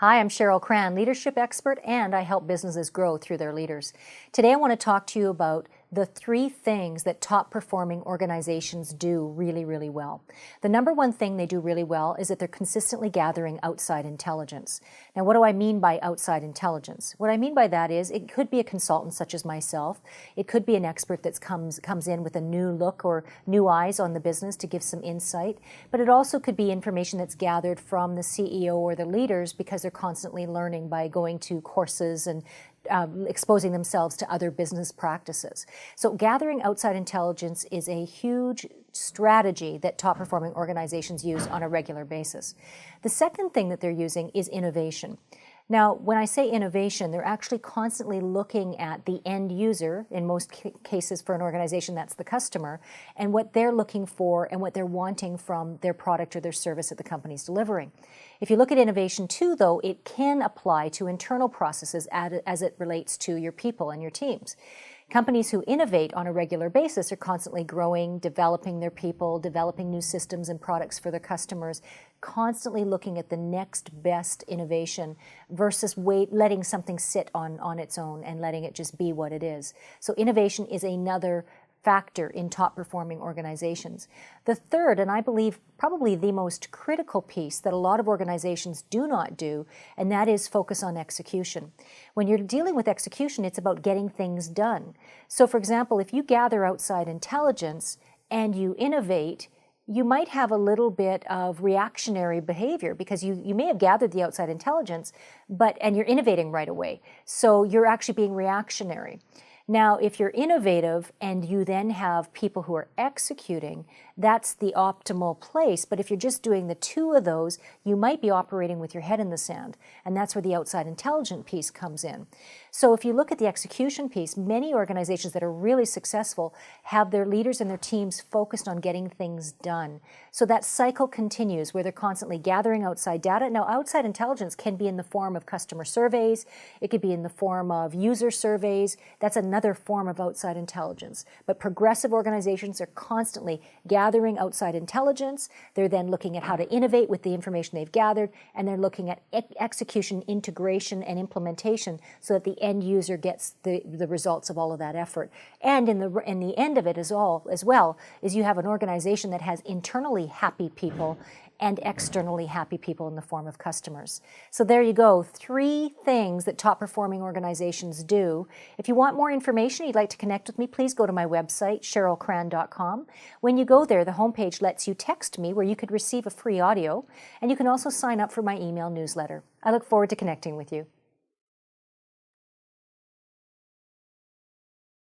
Hi, I'm Cheryl Cran, leadership expert, and I help businesses grow through their leaders. Today I want to talk to you about the 3 things that top performing organizations do really well. The number one thing they do really well is that they're consistently gathering outside intelligence. Now, what do I mean by outside intelligence? What I mean by that is it could be a consultant such as myself. It could be an expert that comes in with a new look or new eyes on the business to give some insight. But it also could be information that's gathered from the CEO or the leaders because they're constantly learning by going to courses and exposing themselves to other business practices. So gathering outside intelligence is a huge strategy that top performing organizations use on a regular basis. The second thing that they're using is innovation. Now, when I say innovation, they're actually constantly looking at the end user, in most cases for an organization that's the customer, and what they're looking for and what they're wanting from their product or their service that the company's delivering. If you look at innovation too, though, it can apply to internal processes as it relates to your people and your teams. Companies who innovate on a regular basis are constantly growing, developing their people, developing new systems and products for their customers, constantly looking at the next best innovation versus letting something sit on its own and letting it just be what it is. So innovation is another factor in top performing organizations. The third, and I believe probably the most critical piece that a lot of organizations do not do, and that is focus on execution. When you're dealing with execution, it's about getting things done. So for example, if you gather outside intelligence and you innovate, you might have a little bit of reactionary behavior because you may have gathered the outside intelligence, and you're innovating right away. So you're actually being reactionary. Now, if you're innovative and you then have people who are executing, that's the optimal place. But if you're just doing the 2 of those, you might be operating with your head in the sand. And that's where the outside intelligent piece comes in. So if you look at the execution piece, many organizations that are really successful have their leaders and their teams focused on getting things done. So that cycle continues where they're constantly gathering outside data. Now, outside intelligence can be in the form of customer surveys. It could be in the form of user surveys. That's another form of outside intelligence. But progressive organizations are constantly gathering outside intelligence. They're then looking at how to innovate with the information they've gathered, and they're looking at execution, integration, and implementation so that the end user gets the results of all of that effort. And in the end of it as well is you have an organization that has internally happy people and externally happy people in the form of customers. So there you go, 3 things that top performing organizations do. If you want more information, you'd like to connect with me, please go to my website, CherylCran.com. When you go there, the homepage lets you text me where you could receive a free audio, and you can also sign up for my email newsletter. I look forward to connecting with you.